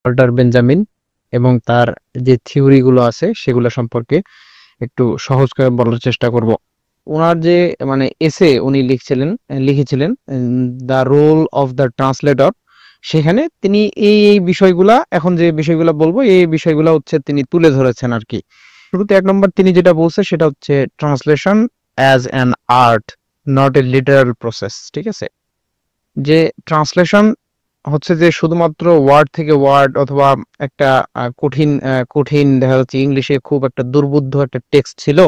Walter Benjamin এবং তার যে থিওরি গুলো আছে সেগুলো সম্পর্কে একটু সহজ করে বলার চেষ্টা করব। ওনার যে মানে এসে উনি লিখেছিলেন the role of the translator. সেখানে তিনি এই বিষয়গুলা, এখন যে বিষয়গুলো বলবো এই বিষয়গুলো হচ্ছে তিনি তুলে ধরেছেন আর কি। শুরুতে 1 নম্বর তিনি যেটা বলছে সেটা হচ্ছে translation as an art, not a literal process. ঠিক আছে, যে ট্রান্সলেশন হচ্ছে যে শুধুমাত্র ওয়ার্ড থেকে ওয়ার্ড অথবা একটা কঠিন দেখা যাচ্ছে ইংলিশে খুব একটা দুর্বোধ্য একটা টেক্সট ছিল,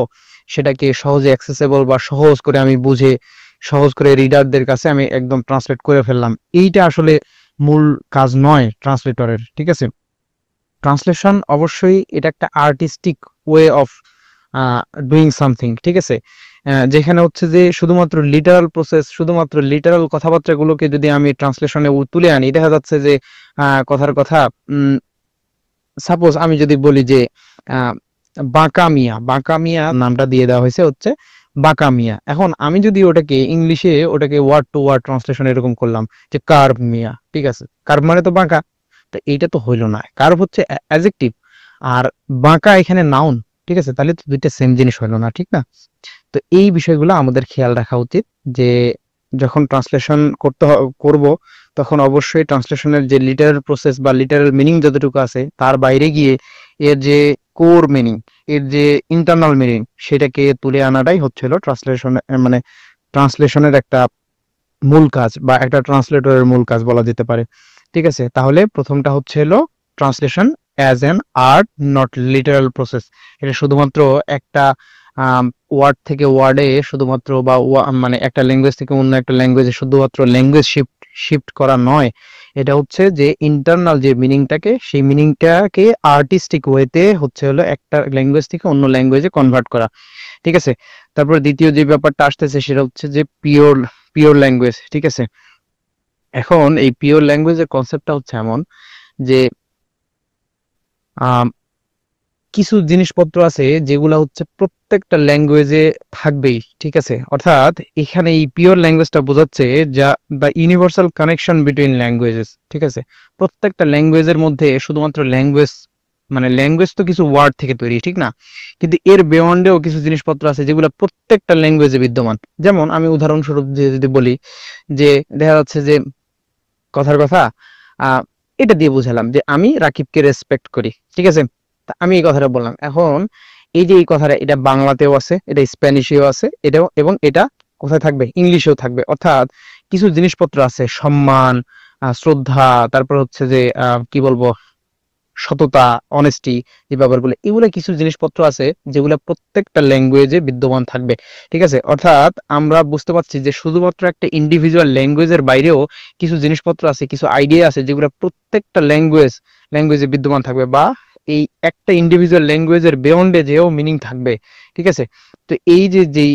সেটাকে সহজে অ্যাক্সেসেবল বা সহজ করে আমি বুঝে সহজ করে রিডারদের কাছে আমি একদম ট্রান্সলেট করে ফেললাম, এইটা আসলে মূল কাজ নয় ট্রান্সলেটরের। ঠিক আছে, ট্রান্সলেশন অবশ্যই এটা একটা artistic way of doing something. ঠিক আছে, যেখানে হচ্ছে যে শুধুমাত্র লিটারাল প্রসেস, শুধুমাত্র লিটারাল কথাবার্তাগুলোকে যদি আমি ট্রান্সলেশনে তুলে আনি, দেখা যাচ্ছে যে কথার কথা সাপোজ আমি যদি বলি যে আহ, বাঁকা মিয়া, বাঁকা মিয়া নামটা দিয়ে দেওয়া হয়েছে হচ্ছে বাঁকা মিয়া। এখন আমি যদি ওটাকে ইংলিশে ওটাকে ওয়ার্ড টু ওয়ার্ড ট্রান্সলেশন এরকম করলাম যে কার্ভ মিয়া, ঠিক আছে, কার্ভ মানে তো বাঁকা, তো এইটা তো হইলো না। কার্ভ হচ্ছে অ্যাডজেক্টিভ আর বাঁকা এখানে নাউন। ঠিক আছে, তাহলে তো দুইটা সেম জিনিস হইলো না, ঠিক না? তো এই বিষয়গুলো আমাদের খেয়াল রাখা উচিত যে যখন ট্রান্সলেশন করব তখন অবশ্যই ট্রান্সলেশনের যে লিটারাল প্রসেস বা লিটারাল মিনিং যতটুকু আছে তার বাইরে গিয়ে এর যে কোর মিনিং, এর যে ইন্টারনাল মিনিং সেটাকে তুলে আনাটাই হচ্ছে হলো ট্রান্সলেশন, মানে ট্রান্সলেশনের একটা মূল কাজ বা একটা ট্রান্সলেটরের মূল কাজ বলা যেতে পারে। ঠিক আছে, তাহলে প্রথমটা হচ্ছে হলো translation as an art, not literal process. এটা শুধুমাত্র একটা ওয়ার্ড থেকে ওয়ার্ডে শুধুমাত্র বা মানে একটা ল্যাঙ্গুয়েজ থেকে অন্য একটা ল্যাঙ্গুয়েজে শুধুমাত্র ল্যাঙ্গুয়েজ শিফট করা নয়, এটা হচ্ছে যে ইন্টারনাল যে মিনিংটাকে, সেই মিনিংটাকে আর্টিস্টিক ওয়েতে হচ্ছে হলো একটা ল্যাঙ্গুয়েজ থেকে অন্য ল্যাঙ্গুয়েজে কনভার্ট করা। ঠিক আছে, তারপর দ্বিতীয় যে ব্যাপারটা আসতেছে সেটা হচ্ছে যে পিওর পিওর ল্যাঙ্গুয়েজ। ঠিক আছে, এখন এই পিওর ল্যাঙ্গুয়েজের কনসেপ্টটা হচ্ছে এমন যে আম, কিছু জিনিসপত্র আছে যেগুলা হচ্ছে প্রত্যেকটা ল্যাঙ্গুয়েজে থাকবেই। ঠিক আছে, অর্থাৎ এখানে এই পিওর ল্যাঙ্গুয়েজটা বোঝাচ্ছে যা the universal connection between languages. ঠিক আছে, প্রত্যেকটা ল্যাঙ্গুয়েজের মধ্যে শুধুমাত্র ল্যাঙ্গুয়েজ, মানে ল্যাঙ্গুয়েজ তো কিছু ওয়ার্ড থেকে তৈরি, ঠিক না? কিন্তু এর বিয়ন্ডেও কিছু জিনিসপত্র আছে যেগুলো প্রত্যেকটা ল্যাঙ্গুয়েজে বিদ্যমান। যেমন আমি উদাহরণস্বরূপ যদি বলি যে দেখা যাচ্ছে যে কথার কথা আহ এটা দিয়ে বুঝালাম যে আমি রাকিবকে রেসপেক্ট করি। ঠিক আছে, তা আমি এই কথাটা বললাম। এখন এই যে এই কথাটা, এটা বাংলাতেও আছে, এটা স্প্যানিশেও আছে, এটাও, এবং এটা কোথায় থাকবে, ইংলিশেও থাকবে। অর্থাৎ কিছু জিনিসপত্র আছে সম্মান, শ্রদ্ধা, তারপর হচ্ছে যে কি বলবো, সততা, অনেস্টি, যে ব্যাপারগুলো, এগুলো কিছু জিনিসপত্র আছে যেগুলো প্রত্যেকটা ল্যাঙ্গুয়েজে বিদ্যমান থাকবে। ঠিক আছে, অর্থাৎ আমরা বুঝতে পারছি যে শুধুমাত্র একটা ইন্ডিভিজুয়াল ল্যাঙ্গুয়েজের বাইরেও কিছু জিনিসপত্র আছে, কিছু আইডিয়া আছে যেগুলো প্রত্যেকটা ল্যাঙ্গুয়েজে বিদ্যমান থাকবে, বা এই একটা ইন্ডিভিজুয়াল ল্যাঙ্গুয়েজের বিয়ন্ডে যেও মিনিং থাকবে। ঠিক আছে, তো এই যে যেই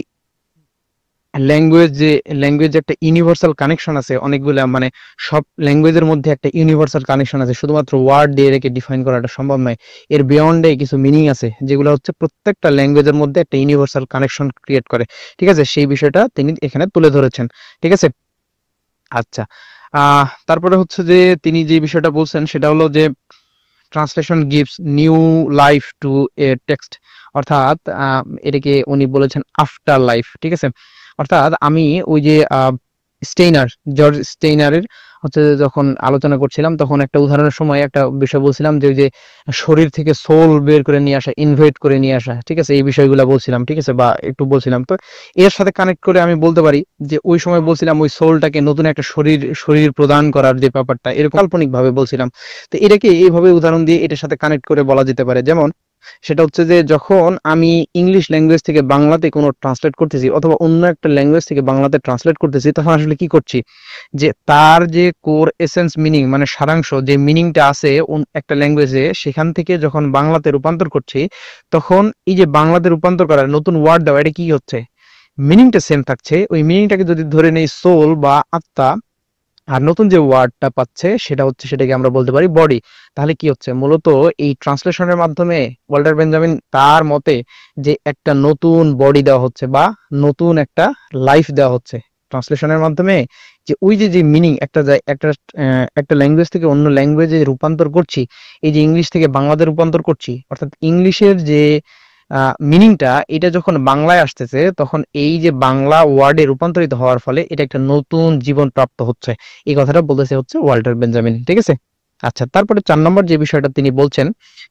ল্যাঙ্গুয়েজ একটা ইউনিভার্সাল কানেকশন আছে অনেকগুলা, মানে সব ল্যাঙ্গুয়েজের মধ্যে একটা ইউনিভার্সাল কানেকশন আছে, শুধুমাত্র ওয়ার্ড দিয়ে রেখে ডিফাইন করাটা সম্ভব নয়। এর বিয়ন্ডে কিছু মিনিং আছে যেগুলো হচ্ছে প্রত্যেকটা ল্যাঙ্গুয়েজের মধ্যে একটা ইউনিভার্সাল কানেকশন ক্রিয়েট করে। ঠিক আছে, সেই বিষয়টা তিনি এখানে তুলে ধরেছেন। ঠিক আছে, আচ্ছা, তারপরে হচ্ছে যে তিনি যে বিষয়টা বলছেন সেটা হলো যে translation gives new life to A text. অর্থাৎ এটাকে উনি বলেছেন আফটার লাইফ। ঠিক আছে, অর্থাৎ আমি ওই যে জর্জ স্টেইনারের হচ্ছে যখন আলোচনা করছিলাম তখন একটা উদাহরণের সময় একটা বিষয় বলছিলাম যে ওই যে শরীর থেকে সোল বের করে নিয়ে আসা, ইনভেট করে নিয়ে আসা। ঠিক আছে, এই বিষয়গুলো বলছিলাম। ঠিক আছে, বা একটু বলছিলাম, তো এর সাথে কানেক্ট করে আমি বলতে পারি যে ওই সময় বলছিলাম ওই সোলটাকে নতুন একটা শরীর শরীর প্রদান করার যে ব্যাপারটা, এরকম কাল্পনিক ভাবে বলছিলাম। তো এটাকে এইভাবে উদাহরণ দিয়ে এটার সাথে কানেক্ট করে বলা যেতে পারে। যেমন সেটা হচ্ছে যে যখন আমি ইংলিশ ল্যাঙ্গুয়েজ থেকে বাংলাতে কোনো ট্রান্সলেট করতেছি অথবা অন্য একটা ল্যাঙ্গুয়েজ থেকে বাংলাতে ট্রান্সলেট করতেছি, তখন আসলে কি করছি, যে তার যে কোর এসেন্স মিনিং, মানে সারাংশ যে মিনিংটা আছে একটা ল্যাঙ্গুয়েজে, সেখান থেকে যখন বাংলাতে রূপান্তর করছি, তখন এই যে বাংলাতে রূপান্তর করা নতুন ওয়ার্ড দেওয়া, এটা কি হচ্ছে, মিনিংটা সেম থাকছে। ওই মিনিংটাকে যদি ধরে নেই সোল বা আত্মা, আর নতুন যে ওয়ার্ডটা পাচ্ছে সেটা হচ্ছে, সেটাকে আমরা বলতে পারি বডি। তাহলে কি হচ্ছে, মূলত এই ট্রান্সলেশনের মাধ্যমে ওয়াল্টার বেঞ্জামিন তার মতে যে একটা নতুন বডি দেওয়া হচ্ছে বা নতুন একটা লাইফ দেওয়া হচ্ছে ট্রান্সলেশনের মাধ্যমে, যে ওই যে যে মিনিং একটা ল্যাঙ্গুয়েজ থেকে অন্য ল্যাঙ্গুয়েজে রূপান্তর করছি, এই যে ইংলিশ থেকে বাংলাতে রূপান্তর করছি, অর্থাৎ ইংলিশের যে মিনিংটা এটা যখন বাংলায় আসতেছে তখন এই যে বাংলা ওয়ার্ডে রূপান্তরিত হওয়ার ফলে এটা একটা নতুন জীবন প্রাপ্ত হচ্ছে, এই কথাটা বলতেছে হচ্ছে ওয়াল্টার বেঞ্জামিন। ঠিক আছে। আচ্ছা, তারপরে 4 নম্বর যে বিষয়টা তিনি বলছেন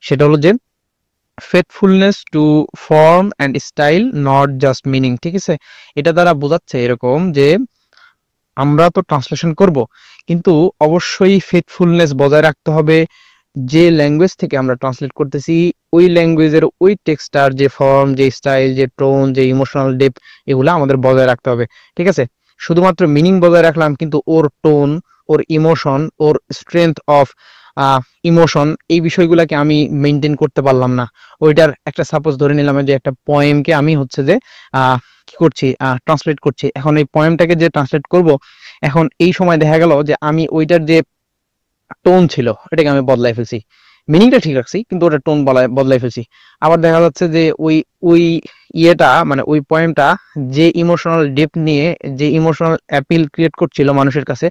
সেটা হলো যে faithfulness to form and style, not just meaning. ঠিক আছে, এটা দ্বারা বোঝাচ্ছে এরকম যে আমরা তো ট্রান্সলেশন করব, কিন্তু অবশ্যই ফেথফুলনেস বজায় রাখতে হবে। যে ল্যাঙ্গুয়েজ থেকে আমরা ট্রান্সলেট করতেছি ওই ল্যাঙ্গুয়েজের ওই টেক্সটার যে ফর্ম, যে স্টাইল, যে টোন, যে ইমোশনাল ডেপথ, এগুলো আমাদের বজায় রাখতে হবে। ঠিক আছে, শুধুমাত্র মিনিং বজায় রাখলাম কিন্তু ওর টোন, ওর ইমোশন, ওর স্ট্রেংথ অফ ইমোশন, এই বিষয়গুলোকে আমি মেনটেন করতে পারলাম না। ওইটার একটা সাপোজ ধরে নিলাম যে একটা পোয়েমকে আমি হচ্ছে যে কি করছি, ট্রান্সলেট করছি। এখন এই পোয়েমটাকে যে ট্রান্সলেট করব, এখন এই সময় দেখা গেল যে আমি ওইটার যে টোন ছিল এটাকে আমি বদলাই ফেলছি, মিনিংটা ঠিক রাখছি কিন্তু ওটা টোন বদলাই ফেলছি। আবার দেখা যাচ্ছে যে ওই ওই ইয়েটা মানে ওই পয়েমটা যে ইমোশনাল ডেপথ নিয়ে, যে ইমোশনাল অ্যাপিল ক্রিয়েট করছিল মানুষের কাছে,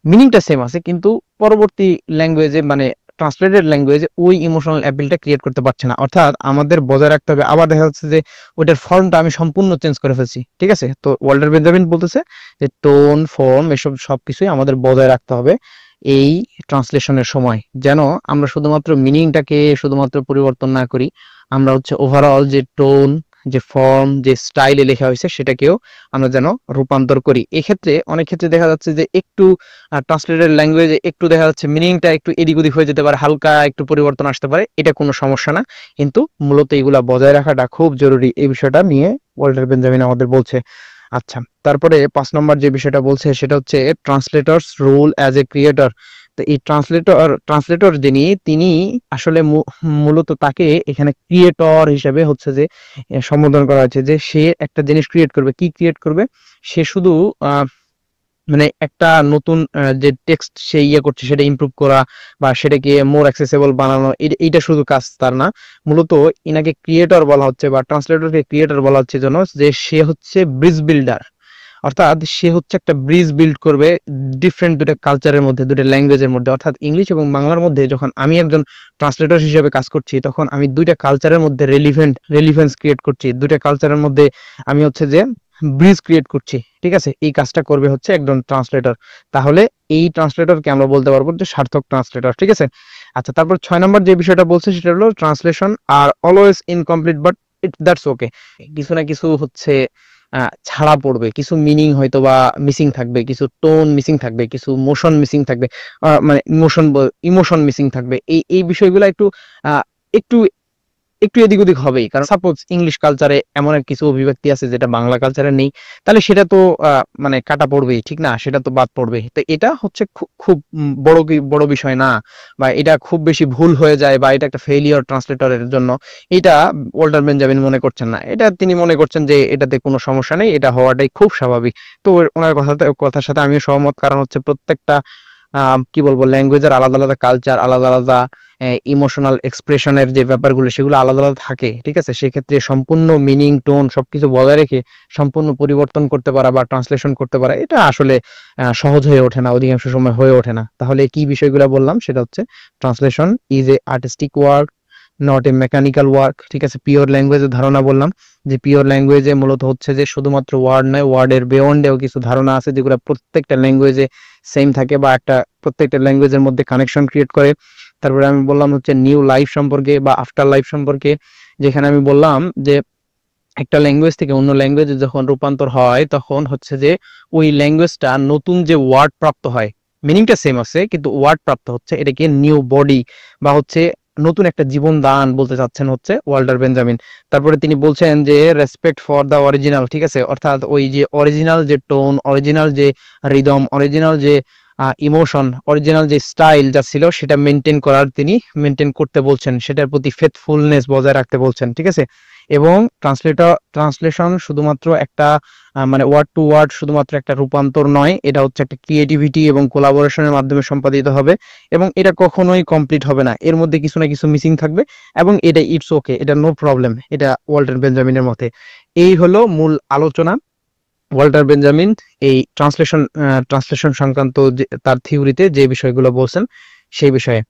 মিনিংটা সেম আছে কিন্তু পরবর্তী ল্যাঙ্গুয়েজে মানে ট্রান্সলেটেড ল্যাঙ্গুয়েজে ওই ইমোশনাল অ্যাপিলটা ক্রিয়েট করতে পারছে না। অর্থাৎ আমাদের বজায় রাখতে হবে। আবার দেখা যাচ্ছে যে ওইটার ফর্মটা আমি সম্পূর্ণ চেঞ্জ করে ফেলছি। ঠিক আছে, তো ওয়াল্টার বেঞ্জামিন বলতেছে যে টোন, ফর্ম, এসব সবকিছুই আমাদের বজায় রাখতে হবে এই ট্রান্সলেশনের সময়, যেন আমরা শুধুমাত্র মিনিংটাকে শুধুমাত্র পরিবর্তন না করি, আমরা হচ্ছে ওভারঅল যে টোন, যে ফর্ম, যে স্টাইলে লেখা হয়েছে সেটাকেও আমরা যেন রূপান্তর করি। এক্ষেত্রে অনেক ক্ষেত্রে দেখা যাচ্ছে যে একটু ট্রান্সলেটেড ল্যাঙ্গুয়েজে একটু দেখা যাচ্ছে মিনিংটা একটু এদিক ওদিক হয়ে যেতে পারে, হালকা একটু পরিবর্তন আসতে পারে, এটা কোনো সমস্যা না, কিন্তু মূলত এগুলা বজায় রাখাটা খুব জরুরি। এই বিষয়টা নিয়ে ওয়াল্টার বেঞ্জামিন আমাদের বলছে। আচ্ছা, তারপরে 5 নম্বর যে বিষয়টা বলছে সেটা হচ্ছে ট্রান্সলেটরস রোল অ্যাজ এ ক্রিয়েটর। তো এই ট্রান্সলেটর যিনি, তিনি আসলে মূলত তাকে এখানে ক্রিয়েটর হিসেবে হচ্ছে যে সম্বোধন করা হয়েছে, যে সে একটা জিনিস ক্রিয়েট করবে। কি ক্রিয়েট করবে? সে শুধু মানে একটা নতুন যে টেক্সট সে ইয়ে করছে সেটা ইমপ্রুভ করা বা সেটাকে মোর অ্যাক্সেসিবল বানানো, এইটা শুধু কাজ তার না। মূলত ইনাকে ক্রিয়েটর বলা হচ্ছে বা ট্রান্সলেটরকে ক্রিয়েটর বলা হচ্ছে জন্য যে সে হচ্ছে ব্রিজ বিল্ডার। অর্থাৎ সে হচ্ছে একটা ব্রিজ বিল্ড করবে ডিফারেন্ট দুটো কালচারের মধ্যে, দুটো ল্যাঙ্গুয়েজের মধ্যে। অর্থাৎ ইংলিশ এবং বাংলার মধ্যে যখন আমি একজন ট্রান্সলেটর হিসেবে কাজ করছি তখন আমি দুইটা কালচারের মধ্যে রেলিভেন্স ক্রিয়েট করছি, দুইটা কালচারের মধ্যে আমি হচ্ছে যে ব্রিজ ক্রিয়েট করছি। ঠিক আছে, এই কাজটা করবে হচ্ছে একজন ট্রান্সলেটর। তাহলে এই ট্রান্সলেটরকে আমরা বলতে পারবো যে সার্থক ট্রান্সলেটর। ঠিক আছে। আচ্ছা, তারপর 6 নম্বর যে বিষয়টা বলছে সেটা হলো translation are always incomplete but that's okay. কিছু না কিছু হচ্ছে ছাড়া পড়বে, কিছু মিনিং হয়তো বা মিসিং থাকবে, কিছু টোন মিসিং থাকবে, কিছু মোশন মিসিং থাকবে, মানে ইমোশন মিসিং থাকবে। এই বিষয়গুলো একটু একটু একটু এদিক ওদিক হবেই, কারণ সাপোজ ইংলিশ কালচারে এমন কিছু অভিব্যক্তি আছে যেটা বাংলা কালচারে নেই, তাহলে সেটা তো মানে কাটা পড়বেই, ঠিক না? সেটা তো বাদ পড়বে। তো এটা হচ্ছে খুব বড় বিষয় না, বা এটা খুব বেশি ভুল হয়ে যায় বা এটা একটা ফেলিওর ট্রান্সলেটরের জন্য, এটা ওয়াল্টার বেঞ্জামিন মনে করছেন না। এটা তিনি মনে করছেন যে এটাতে কোনো সমস্যা নেই, এটা হওয়াটাই খুব স্বাভাবিক। তো ওনার কথার সাথে আমিও সহমত, কারণ হচ্ছে প্রত্যেকটা কি বলবো ল্যাঙ্গুয়েজের আলাদা আলাদা কালচার, আলাদা আলাদা ইমোশনাল এক্সপ্রেশনের যে ব্যাপারগুলো সেগুলো আলাদা আলাদা থাকে। ঠিক আছে, সেক্ষেত্রে সম্পূর্ণ মিনিং, টোন সবকিছু বজায় রেখে সম্পূর্ণ পরিবর্তন করতে পারা বা ট্রান্সলেশন করতে পারা এটা আসলে সহজ হয়ে ওঠে না, অধিকাংশ সময় হয়ে ওঠে না। তাহলে কি বিষয়গুলো বললাম সেটা হচ্ছে translation is a artistic work, not a mechanical work. ঠিক আছে, পিওর ল্যাঙ্গুয়েজের ধারণা বললাম যে পিওর ল্যাঙ্গুয়েজে মূলত হচ্ছে যে শুধুমাত্র ওয়ার্ড নয়, ওয়ার্ডের বিয়ন্ডেও কিছু ধারণা আছে যেগুলো প্রত্যেকটা ল্যাঙ্গুয়েজে সেম থাকে বা প্রত্যেকটা ল্যাঙ্গুয়েজের মধ্যে কানেকশন ক্রিয়েট করে। তারপরে আমি বললাম হচ্ছে নিউ লাইফ সম্পর্কে বা আফটার লাইফ সম্পর্কে, যেখানে আমি বললাম যে একটা ল্যাঙ্গুয়েজ থেকে অন্য ল্যাঙ্গুয়েজে যখন রূপান্তর হয় তখন হচ্ছে যে ওই ল্যাঙ্গুয়েজটা নতুন যে ওয়ার্ড প্রাপ্ত হয়, মিনিংটা সেম আছে কিন্তু ওয়ার্ড প্রাপ্ত হচ্ছে, এটাকে নিউ বডি বা হচ্ছে নতুন একটা জীবন দান বলতে চাচ্ছেন হচ্ছে ওয়াল্টার বেঞ্জামিন। তারপরে তিনি বলছেন যে রেসপেক্ট ফর দা অরিজিনাল। ঠিক আছে, অর্থাৎ ওই যে অরিজিনাল যে টোন, অরিজিনাল যে রিদম, অরিজিনাল যে ইমোশন, অরিজিনাল যে স্টাইল যা ছিল সেটা তিনি মেনটেন করতে বলছেন, সেটার প্রতি ফেথফুলনেস বজায় রাখতে বলছেন। ঠিক আছে, এবং ট্রান্সলেশন শুধুমাত্র একটা মানে ওয়ার্ড টু ওয়ার্ড শুধুমাত্র একটা রূপান্তর নয়, এটা হচ্ছে একটা ক্রিয়েটিভিটি এবং কোলাবোরেশনের মাধ্যমে সম্পাদিত হবে, এবং এটা কখনোই কমপ্লিট হবে না, এর মধ্যে কিছু না কিছু মিসিং থাকবে, এবং এটা ইটস ওকে, এটা নো প্রবলেম, এটা ওয়াল্টার বেঞ্জামিনের মতে। এই হলো মূল আলোচনা। ওয়াল্টার বেঞ্জামিন এই ট্রান্সলেশন সংক্রান্ত তার থিওরিতে যে বিষয়গুলো বলছেন সেই বিষয়ে।